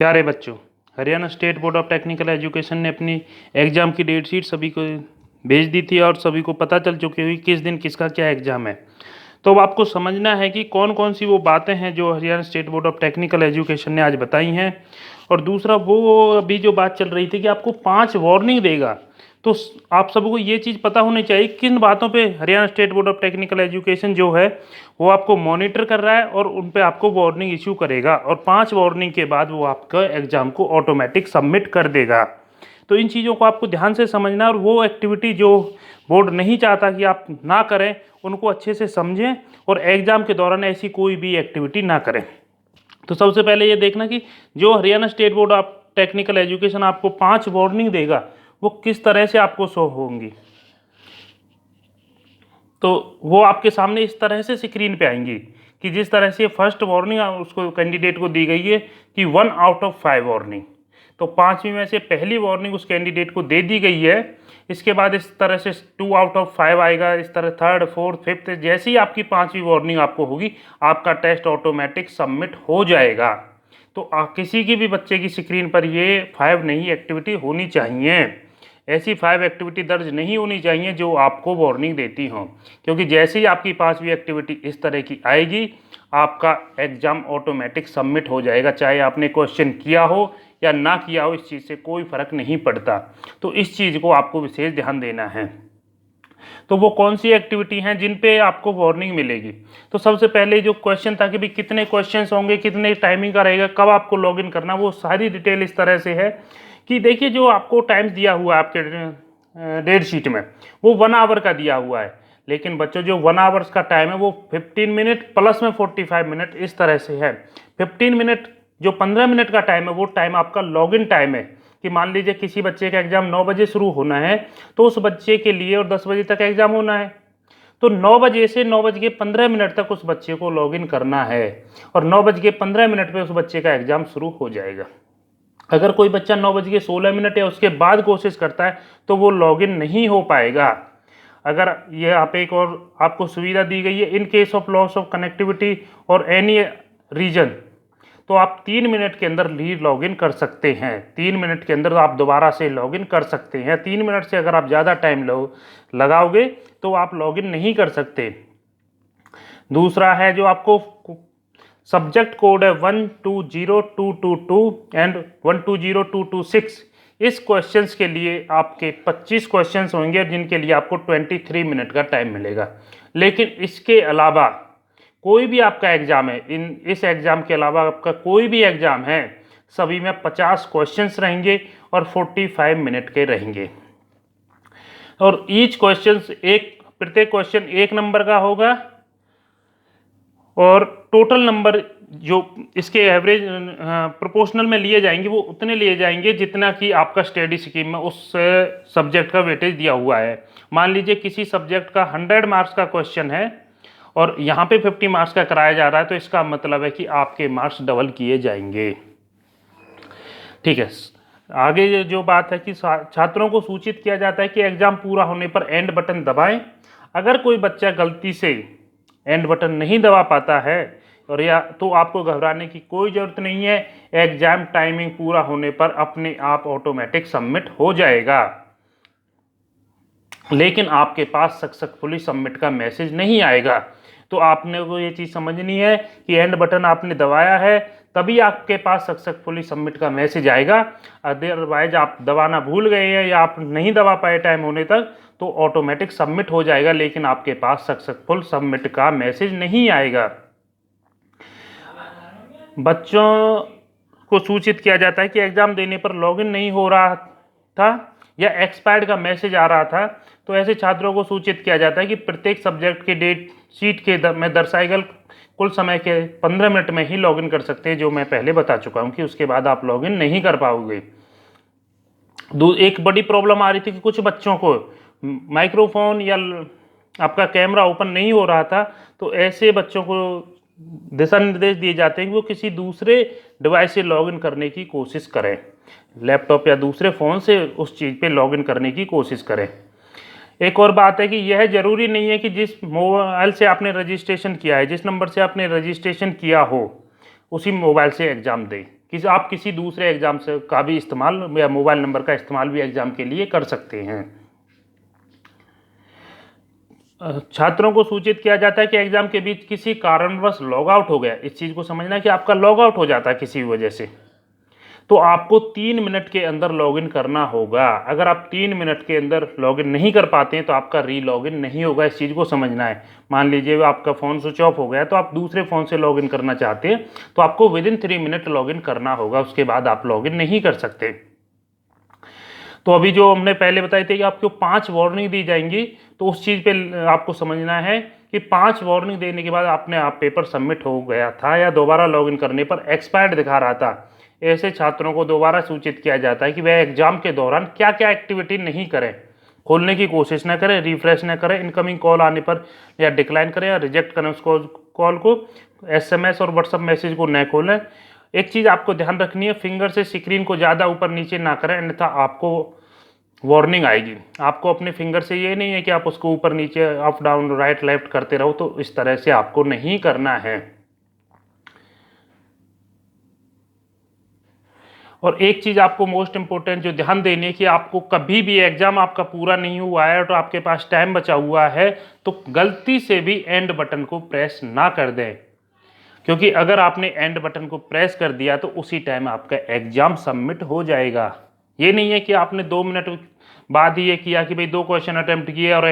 प्यारे बच्चों, Haryana state board of technical education ने अपनी एग्ज़ाम की डेट शीट सभी को भेज दी थी और सभी को पता चल चुकी हुई किस दिन किसका क्या एग्ज़ाम है। तो अब आपको समझना है कि कौन कौन सी वो बातें हैं जो Haryana state board of technical education ने आज बताई हैं। और दूसरा वो अभी जो बात चल रही थी कि आपको 5 वार्निंग देगा, तो आप सबको ये चीज़ पता होनी चाहिए किन बातों पे Haryana state board of technical education जो है वो आपको मॉनिटर कर रहा है और उन पे आपको वार्निंग इशू करेगा और 5 वार्निंग के बाद वो आपका एग्ज़ाम को ऑटोमेटिक सबमिट कर देगा। तो इन चीज़ों को आपको ध्यान से समझना है और वो एक्टिविटी जो बोर्ड नहीं चाहता कि आप ना करें उनको अच्छे से समझें और एग्ज़ाम के दौरान ऐसी कोई भी एक्टिविटी ना करें। तो सबसे पहले ये देखना कि जो Haryana state board of technical education आपको 5 वार्निंग देगा वो किस तरह से आपको शो होंगी। तो वो आपके सामने इस तरह से स्क्रीन पे आएंगी कि जिस तरह से फर्स्ट वार्निंग उसको कैंडिडेट को दी गई है कि 1 आउट ऑफ 5 वार्निंग, तो 5वीं में से पहली वार्निंग उस कैंडिडेट को दे दी गई है। इसके बाद इस तरह से 2 आउट ऑफ 5 आएगा, इस तरह 3rd 4th 5th जैसे ही आपकी 5वीं वार्निंग आपको होगी आपका टेस्ट ऑटोमेटिक सबमिट हो जाएगा। तो किसी की भी बच्चे की स्क्रीन पर ये 5 नहीं एक्टिविटी होनी चाहिए, ऐसी 5 एक्टिविटी दर्ज नहीं होनी चाहिए जो आपको वार्निंग देती हों, क्योंकि जैसे ही आपकी 5वीं एक्टिविटी इस तरह की आएगी आपका एग्ज़ाम ऑटोमेटिक सबमिट हो जाएगा। चाहे आपने क्वेश्चन किया हो या ना किया हो, इस चीज़ से कोई फ़र्क नहीं पड़ता। तो इस चीज़ को आपको विशेष ध्यान देना है। तो वो कौन सी एक्टिविटी हैं जिन पे आपको वार्निंग मिलेगी। तो सबसे पहले जो क्वेश्चन था कि भाई कितने क्वेश्चंस होंगे, कितने टाइमिंग का रहेगा, कब आपको लॉगिन करना, वो सारी डिटेल इस तरह से है कि देखिए जो आपको टाइम दिया हुआ है आपके डेट शीट में वो 1 आवर का दिया हुआ है, लेकिन बच्चों जो 1 आवर्स का टाइम है वो 15 मिनट प्लस में 45 मिनट इस तरह से है। 15 मिनट जो 15 मिनट का टाइम है वो टाइम आपका लॉगिन टाइम है कि मान लीजिए किसी बच्चे का एग्ज़ाम 9 बजे शुरू होना है तो उस बच्चे के लिए और 10 बजे तक एग्ज़ाम होना है, तो 9 बजे से 9:15 तक उस बच्चे को लॉगिन करना है और 9:15 पे उस बच्चे का एग्ज़ाम शुरू हो जाएगा। अगर कोई बच्चा 9:16 या उसके बाद कोशिश करता है तो वो लॉगिन नहीं हो पाएगा। अगर ये आप एक और आपको सुविधा दी गई है in case of loss of connectivity और एनी रीजन, तो आप 3 मिनट के अंदर ही लॉगिन कर सकते हैं। 3 मिनट के अंदर आप दोबारा से लॉगिन कर सकते हैं। 3 मिनट से अगर आप ज़्यादा टाइम लगाओगे तो आप लॉगिन नहीं कर सकते। दूसरा है जो आपको सब्जेक्ट कोड है 120222 एंड 120226, इस क्वेश्चंस के लिए आपके 25 क्वेश्चंस होंगे जिनके लिए आपको 23 मिनट का टाइम मिलेगा। लेकिन इसके अलावा कोई भी आपका एग्ज़ाम है, इस एग्ज़ाम के अलावा आपका कोई भी एग्ज़ाम है, सभी में 50 क्वेश्चंस रहेंगे और 45 मिनट के रहेंगे और ईच क्वेश्चंस प्रत्येक क्वेश्चन 1 नंबर का होगा और टोटल नंबर जो इसके एवरेज प्रोपोर्शनल में लिए जाएंगे वो उतने लिए जाएंगे जितना कि आपका स्टडी स्कीम में उस सब्जेक्ट का वेटेज दिया हुआ है। मान लीजिए किसी सब्जेक्ट का 100 मार्क्स का क्वेश्चन है और यहाँ पे 50 मार्क्स का कराया जा रहा है, तो इसका मतलब है कि आपके मार्क्स डबल किए जाएंगे। ठीक है, आगे जो बात है कि छात्रों को सूचित किया जाता है कि एग्ज़ाम पूरा होने पर एंड बटन दबाएं। अगर कोई बच्चा गलती से एंड बटन नहीं दबा पाता है और या तो आपको घबराने की कोई ज़रूरत नहीं है, एग्ज़ाम टाइमिंग पूरा होने पर अपने आप ऑटोमेटिक सबमिट हो जाएगा। लेकिन आपके पास सक्सेसफुली सबमिट का मैसेज नहीं आएगा। तो आपने को ये चीज़ समझनी है कि एंड बटन आपने दबाया है तभी आपके पास सक्सेसफुली सबमिट का मैसेज आएगा। अदरवाइज आप दबाना भूल गए हैं या आप नहीं दबा पाए टाइम होने तक तो ऑटोमेटिक सबमिट हो जाएगा, लेकिन आपके पास सक्सेसफुल सबमिट का मैसेज नहीं आएगा। बच्चों को सूचित किया जाता है कि एग्ज़ाम देने पर लॉगिन नहीं हो रहा था या एक्सपायर्ड का मैसेज आ रहा था, तो ऐसे छात्रों को सूचित किया जाता है कि प्रत्येक सब्जेक्ट के डेट शीट के में दर्शाए गए कुल समय के 15 मिनट में ही लॉगिन कर सकते हैं, जो मैं पहले बता चुका हूं कि उसके बाद आप लॉगिन नहीं कर पाओगे। एक बड़ी प्रॉब्लम आ रही थी कि कुछ बच्चों को माइक्रोफोन या आपका कैमरा ओपन नहीं हो रहा था, तो ऐसे बच्चों को दिशा निर्देश दिए जाते हैं कि वो किसी दूसरे डिवाइस से लॉगिन करने की कोशिश करें, लैपटॉप या दूसरे फ़ोन से उस चीज़ पे लॉगिन करने की कोशिश करें। एक और बात है कि यह ज़रूरी नहीं है कि जिस मोबाइल से आपने रजिस्ट्रेशन किया है, जिस नंबर से आपने रजिस्ट्रेशन किया हो उसी मोबाइल से एग्ज़ाम दें। आप किसी दूसरे एग्ज़ाम से का भी इस्तेमाल या मोबाइल नंबर का इस्तेमाल भी एग्ज़ाम के लिए कर सकते हैं। छात्रों को सूचित किया जाता है कि एग्ज़ाम के बीच किसी कारणवश लॉग आउट हो गया। इस चीज़ को समझना है कि आपका लॉग आउट हो जाता है किसी वजह से, तो आपको 3 मिनट के अंदर लॉगिन करना होगा। अगर आप 3 मिनट के अंदर लॉगिन नहीं कर पाते हैं तो आपका री लॉगिन नहीं होगा। इस चीज़ को समझना है। मान लीजिए आपका फ़ोन स्विच ऑफ हो गया, तो आप दूसरे फ़ोन से लॉगिन करना चाहते हैं, तो आपको विदिन 3 मिनट लॉगिन करना होगा, उसके बाद आप लॉगिन नहीं कर सकते। तो अभी जो हमने पहले बताए थे कि आपको 5 वार्निंग दी जाएंगी, तो उस चीज़ पे आपको समझना है कि 5 वार्निंग देने के बाद आप पेपर सबमिट हो गया था या दोबारा लॉगिन करने पर एक्सपायर्ड दिखा रहा था, ऐसे छात्रों को दोबारा सूचित किया जाता है कि वह एग्जाम के दौरान क्या क्या एक्टिविटी नहीं करें। खोलने की कोशिश न करें, रिफ्रेश न करें, इनकमिंग कॉल आने पर या डिक्लाइन करें या रिजेक्ट करें उसको कॉल को, SMS और व्हाट्सअप मैसेज को न खोलें। एक चीज़ आपको ध्यान रखनी है, फिंगर से स्क्रीन को ज़्यादा ऊपर नीचे ना करें, अन्यथा आपको वार्निंग आएगी। आपको अपने फिंगर से, ये नहीं है कि आप उसको ऊपर नीचे अप डाउन राइट लेफ्ट करते रहो, तो इस तरह से आपको नहीं करना है। और एक चीज़ आपको मोस्ट इम्पोर्टेंट जो ध्यान देनी है कि आपको कभी भी एग्जाम आपका पूरा नहीं हुआ है तो आपके पास टाइम बचा हुआ है, तो गलती से भी एंड बटन को प्रेस ना कर दें, क्योंकि अगर आपने एंड बटन को प्रेस कर दिया तो उसी टाइम आपका एग्जाम सबमिट हो जाएगा। ये नहीं है कि आपने 2 मिनट बाद ही ये किया कि भाई 2 क्वेश्चन अटेम्प्ट किए और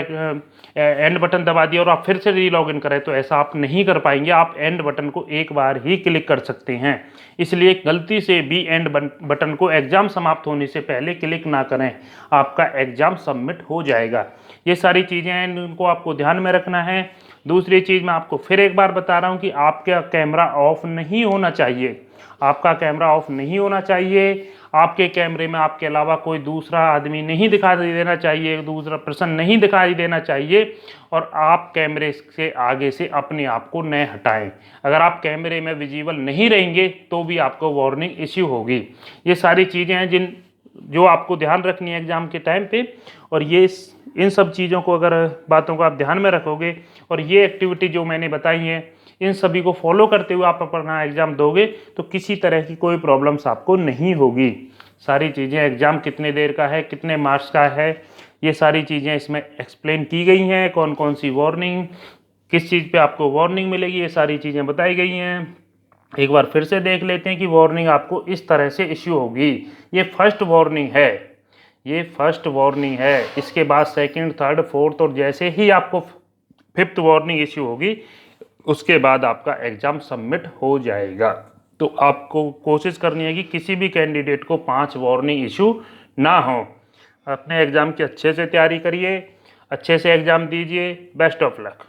एंड बटन दबा दिया और आप फिर से री लॉगिन करें, तो ऐसा आप नहीं कर पाएंगे। आप एंड बटन को एक बार ही क्लिक कर सकते हैं, इसलिए गलती से भी एंड बटन को एग्जाम समाप्त होने से पहले क्लिक ना करें, आपका एग्जाम सबमिट हो जाएगा। ये सारी चीज़ें हैं, इनको आपको ध्यान में रखना है। दूसरी चीज़ मैं आपको फिर एक बार बता रहा हूँ कि आपका कैमरा ऑफ नहीं होना चाहिए, आपका कैमरा ऑफ नहीं होना चाहिए। आपके कैमरे में आपके अलावा कोई दूसरा आदमी नहीं दिखाई देना चाहिए, दूसरा पर्सन नहीं दिखाई देना चाहिए, और आप कैमरे से आगे से अपने आप को न हटाएं। अगर आप कैमरे में विजिबल नहीं रहेंगे तो भी आपको वार्निंग इश्यू होगी। ये सारी चीज़ें हैं जो आपको ध्यान रखनी है एग्ज़ाम के टाइम पे, और इन सब चीज़ों को, अगर बातों को आप ध्यान में रखोगे और ये एक्टिविटी जो मैंने बताई हैं, इन सभी को फॉलो करते हुए आप अपना एग्ज़ाम दोगे तो किसी तरह की कोई प्रॉब्लम्स आपको नहीं होगी। सारी चीज़ें, एग्ज़ाम कितने देर का है, कितने मार्क्स का है, ये सारी चीज़ें इसमें एक्सप्लेन की गई हैं। कौन कौन सी वार्निंग, किस चीज़ पे आपको वार्निंग मिलेगी, ये सारी चीज़ें बताई गई हैं। एक बार फिर से देख लेते हैं कि वार्निंग आपको इस तरह से इश्यू होगी। ये फर्स्ट वार्निंग है, ये फर्स्ट वार्निंग है। इसके बाद सेकंड, थर्ड, फोर्थ, और जैसे ही आपको 5th वार्निंग इश्यू होगी उसके बाद आपका एग्ज़ाम सबमिट हो जाएगा। तो आपको कोशिश करनी है कि किसी भी कैंडिडेट को 5 वार्निंग इशू ना हो। अपने एग्ज़ाम की अच्छे से तैयारी करिए, अच्छे से एग्ज़ाम दीजिए। Best of luck.